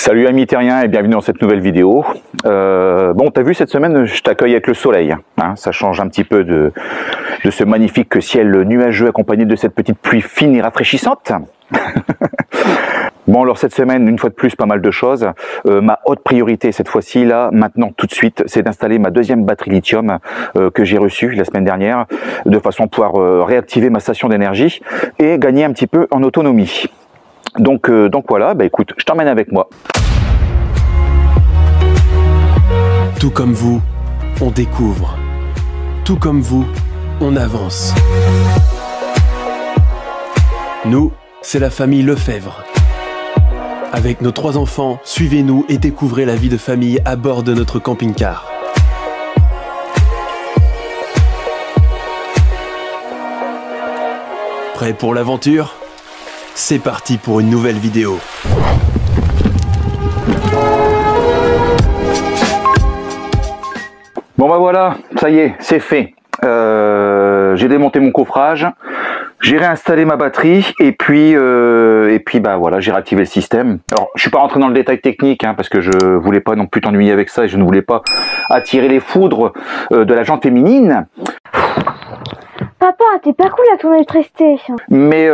Salut amis terriens et bienvenue dans cette nouvelle vidéo. Bon, t'as vu, cette semaine, je t'accueille avec le soleil. Hein, ça change un petit peu de ce magnifique ciel nuageux accompagné de cette petite pluie fine et rafraîchissante. Bon, alors cette semaine, une fois de plus, pas mal de choses. Ma haute priorité cette fois-ci, là, maintenant, tout de suite, c'est d'installer ma deuxième batterie lithium que j'ai reçue la semaine dernière, de façon à pouvoir réactiver ma station d'énergie et gagner un petit peu en autonomie. Donc voilà, bah écoute, je t'emmène avec moi. Tout comme vous, on découvre. Tout comme vous, on avance. Nous, c'est la famille Lefebvre. Avec nos 3 enfants, suivez-nous et découvrez la vie de famille à bord de notre camping-car. Prêt pour l'aventure ? C'est parti pour une nouvelle vidéo. Bon bah voilà, ça y est, c'est fait. J'ai démonté mon coffrage, j'ai réinstallé ma batterie et puis bah voilà, j'ai réactivé le système. Alors je suis pas rentré dans le détail technique hein, parce que je voulais pas non plus t'ennuyer avec ça et je ne voulais pas attirer les foudres de la gente féminine. Papa, t'es pas cool à ton électricité. Mais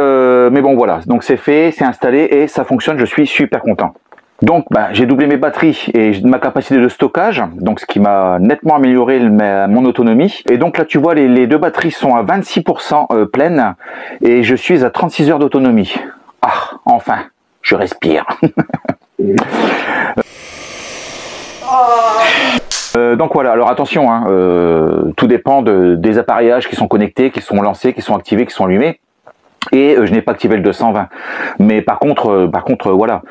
bon voilà, donc c'est fait, c'est installé et ça fonctionne, je suis super content. Donc bah, j'ai doublé mes batteries et ma capacité de stockage, donc ce qui m'a nettement amélioré mon autonomie. Et donc là tu vois les deux batteries sont à 26% pleines et je suis à 36 heures d'autonomie. Ah, enfin, je respire. Donc voilà, alors attention, hein, tout dépend des appareillages qui sont connectés, qui sont lancés, qui sont activés, qui sont allumés. Et je n'ai pas activé le 220. Mais par contre voilà,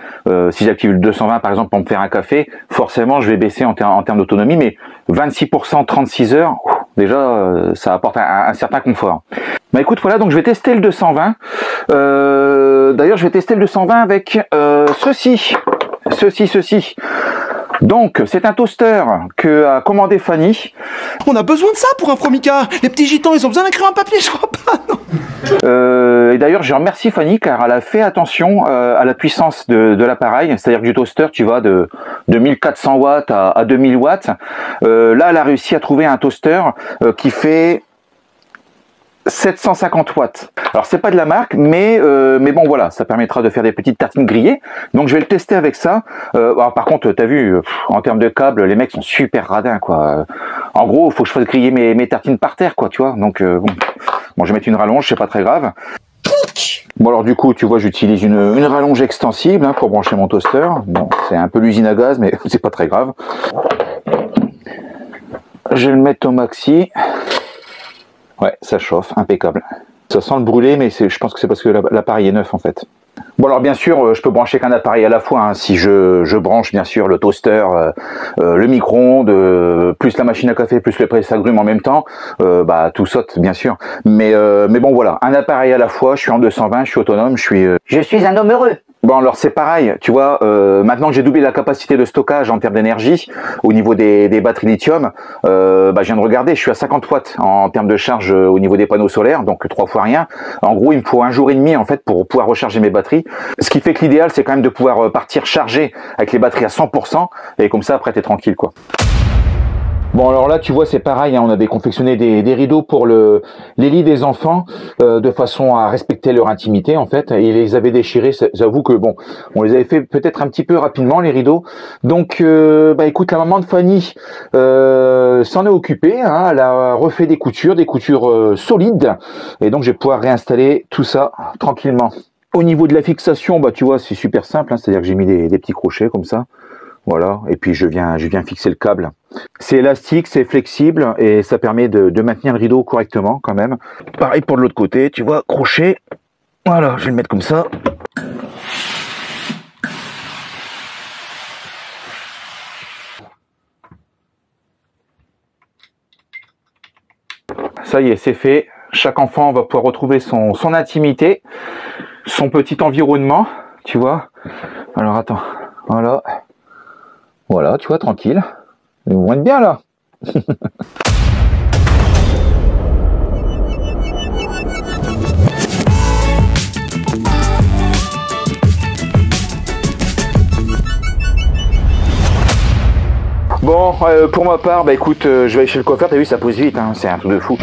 si j'active le 220 par exemple pour me faire un café, forcément je vais baisser en termes d'autonomie, mais 26%, 36 heures, déjà ça apporte un certain confort. Bah écoute, voilà, donc je vais tester le 220. D'ailleurs je vais tester le 220 avec ceci. Donc, c'est un toaster que a commandé Fanny. On a besoin de ça pour un Formica. Les petits gitans, ils ont besoin d'écrire un papier, je crois pas, non. Et d'ailleurs, je remercie Fanny car elle a fait attention à la puissance de l'appareil. C'est-à-dire que du toaster, tu vas de 1400 watts à 2000 watts. Là, elle a réussi à trouver un toaster qui fait 750 watts. Alors c'est pas de la marque, mais bon voilà, ça permettra de faire des petites tartines grillées. Donc je vais le tester avec ça. Alors, par contre, t'as vu, en termes de câbles, les mecs sont super radins quoi. En gros, il faut que je fasse griller mes tartines par terre quoi, tu vois. Donc bon, je vais mettre une rallonge, c'est pas très grave. Bon alors du coup, tu vois, j'utilise une rallonge extensible hein, pour brancher mon toaster. Bon, c'est un peu l'usine à gaz, mais c'est pas très grave. Je vais le mettre au maxi. Ouais, ça chauffe, impeccable. Ça sent le brûler, mais je pense que c'est parce que l'appareil est neuf en fait. Bon alors bien sûr, je peux brancher qu'un appareil à la fois. Hein. Si je branche bien sûr le toaster, le micro-ondes, plus la machine à café, plus le presse-agrumes en même temps, bah tout saute bien sûr. Mais bon voilà, un appareil à la fois. Je suis en 220, je suis autonome, je suis un homme heureux. Bon alors c'est pareil, tu vois, maintenant que j'ai doublé la capacité de stockage en termes d'énergie au niveau des batteries lithium, bah, je viens de regarder, je suis à 50 watts en termes de charge au niveau des panneaux solaires, donc 3 fois rien. En gros, il me faut 1 jour et demi en fait pour pouvoir recharger mes batteries. Ce qui fait que l'idéal c'est quand même de pouvoir partir charger avec les batteries à 100% et comme ça après t'es tranquille quoi. Bon alors là tu vois c'est pareil, hein, on avait confectionné des rideaux pour les lits des enfants de façon à respecter leur intimité en fait, et ils les avaient déchirés, j'avoue que bon, on les avait fait peut-être un petit peu rapidement les rideaux, donc bah écoute, la maman de Fanny s'en est occupée, hein, elle a refait des coutures solides, et donc je vais pouvoir réinstaller tout ça tranquillement. Au niveau de la fixation, bah tu vois c'est super simple, hein, c'est-à-dire que j'ai mis des petits crochets comme ça. Voilà, et puis je viens fixer le câble. C'est élastique, c'est flexible et ça permet de maintenir le rideau correctement quand même. Pareil pour de l'autre côté, tu vois, crochet. Voilà, je vais le mettre comme ça. Ça y est, c'est fait. Chaque enfant va pouvoir retrouver son intimité, son petit environnement, tu vois. Alors attends, voilà. Voilà, tu vois, tranquille. Vous voyez bien là. Bon, pour ma part, bah écoute, je vais aller chez le coiffeur, t'as vu, ça pose vite, hein, c'est un truc de fou.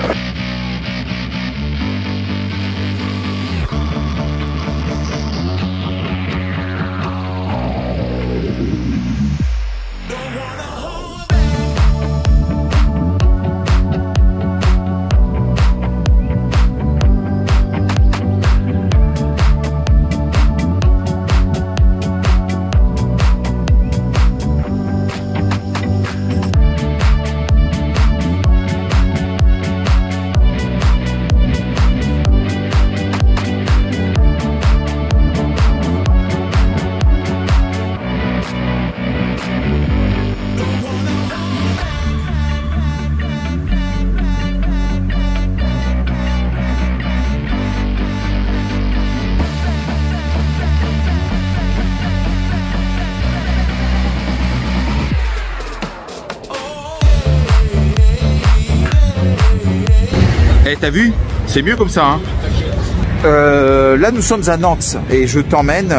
Eh, t'as vu? C'est mieux comme ça, hein. Là, nous sommes à Nantes et je t'emmène.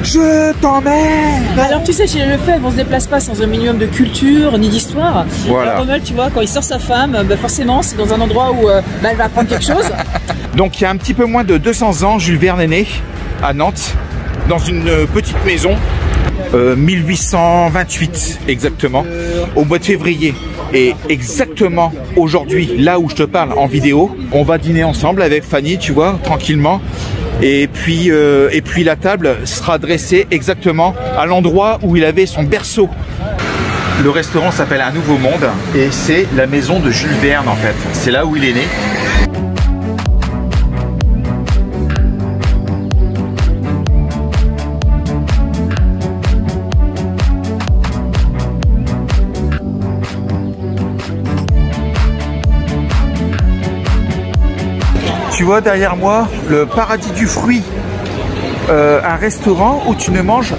Je t'emmène. Alors tu sais, chez les Lefebvre, on se déplace pas sans un minimum de culture ni d'histoire. Voilà. Alors Romuald, tu vois, quand il sort sa femme, bah forcément, c'est dans un endroit où elle va apprendre quelque chose. Donc, il y a un petit peu moins de 200 ans, Jules Verne est né à Nantes, dans une petite maison, 1828 exactement, au mois de février. Et exactement aujourd'hui, là où je te parle en vidéo, on va dîner ensemble avec Fanny, tu vois, tranquillement. Et puis la table sera dressée exactement à l'endroit où il avait son berceau. Le restaurant s'appelle Un Nouveau Monde et c'est la maison de Jules Verne en fait. C'est là où il est né. Tu vois derrière moi le paradis du fruit, un restaurant où tu ne manges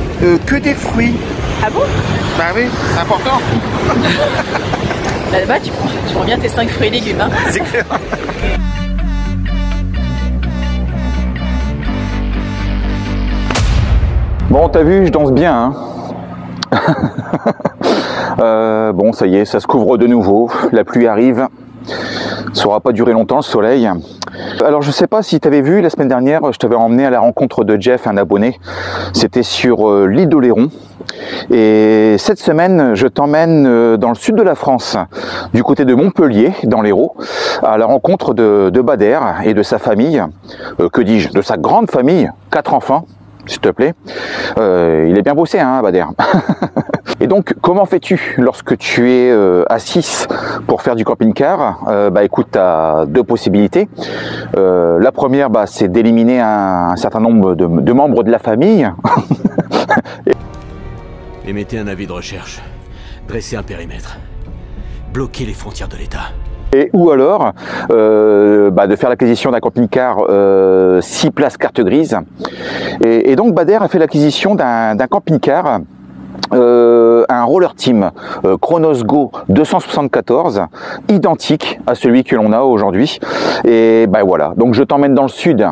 que des fruits. Ah bon? Bah oui, c'est important. Là-bas, tu prends bien tes 5 fruits et légumes. Hein. C'est clair. Bon, t'as vu, je danse bien. Hein. Bon, ça y est, ça se couvre de nouveau. La pluie arrive. Ça aura pas duré longtemps, le soleil. Alors, je sais pas si tu avais vu, la semaine dernière, je t'avais emmené à la rencontre de Jeff, un abonné. C'était sur l'île d'Oléron. Et cette semaine, je t'emmène dans le sud de la France, du côté de Montpellier, dans l'Hérault, à la rencontre de Bader et de sa famille. Que dis-je? De sa grande famille, 4 enfants, s'il te plaît. Il est bien bossé, hein, Bader. Et donc, comment fais-tu lorsque tu es à 6 pour faire du camping-car? Bah écoute, tu as 2 possibilités. La première, bah, c'est d'éliminer un certain nombre de membres de la famille. Émettez un avis de recherche. Dressez un périmètre. Bloquez les frontières de l'État. Et ou alors bah, de faire l'acquisition d'un camping-car 6 places carte grise. Et donc Bader a fait l'acquisition d'un camping-car, un roller team Chronos Go 274, identique à celui que l'on a aujourd'hui. Et ben voilà, donc je t'emmène dans le sud.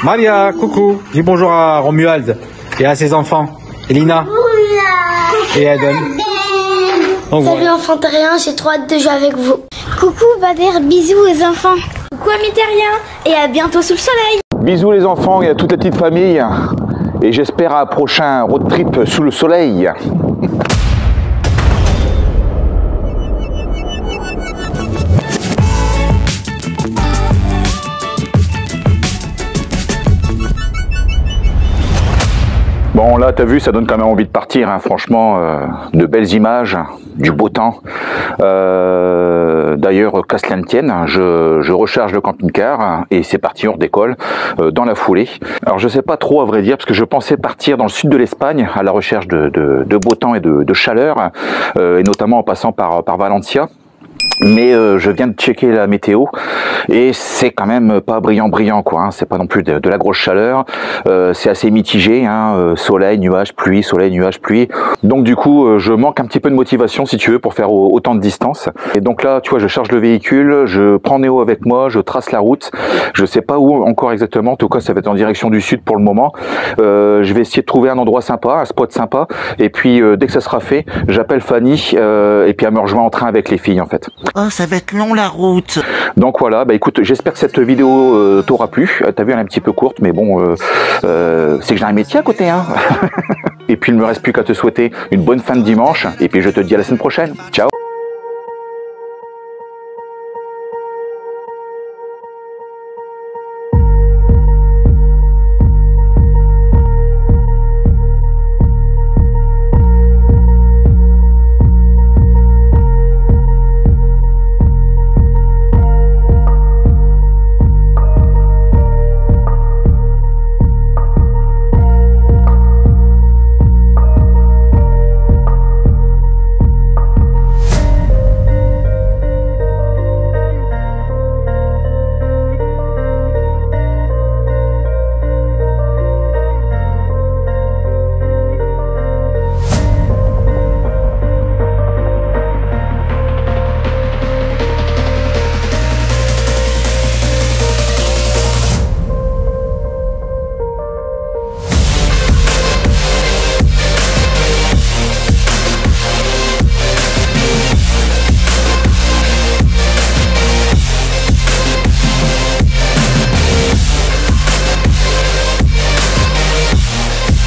Maria, coucou. Dis bonjour à Romuald et à ses enfants. Elina. Et Adam. Salut enfants terriens, j'ai trop hâte de jouer avec vous. Coucou Bader, bisous aux enfants. Coucou amis terriens et à bientôt sous le soleil. Bisous les enfants et à toute la petite famille. Et j'espère à un prochain road trip sous le soleil. Bon là t'as vu, ça donne quand même envie de partir, hein. Franchement, de belles images, du beau temps. D'ailleurs, qu'à cela ne tienne, je recharge le camping-car et c'est parti, on redécolle dans la foulée. Alors je sais pas trop à vrai dire, parce que je pensais partir dans le sud de l'Espagne à la recherche de beau temps et de chaleur, et notamment en passant par Valencia. Mais je viens de checker la météo et c'est quand même pas brillant quoi, hein. C'est pas non plus de la grosse chaleur, c'est assez mitigé, hein. Soleil, nuages, pluie, soleil, nuages, pluie. Donc du coup je manque un petit peu de motivation si tu veux pour faire autant de distance. Et donc là tu vois, je charge le véhicule, je prends Néo avec moi, je trace la route. Je sais pas où encore exactement, en tout cas ça va être en direction du sud pour le moment. Je vais essayer de trouver un endroit sympa, un spot sympa, et puis dès que ça sera fait, j'appelle Fanny et puis elle me rejoint en train avec les filles en fait. Oh, ça va être long la route. Donc voilà, bah écoute, j'espère que cette vidéo t'aura plu. T'as vu, elle est un petit peu courte, mais bon, c'est que j'ai un métier à côté, hein. Et puis il ne me reste plus qu'à te souhaiter une bonne fin de dimanche, et puis je te dis à la semaine prochaine. Ciao.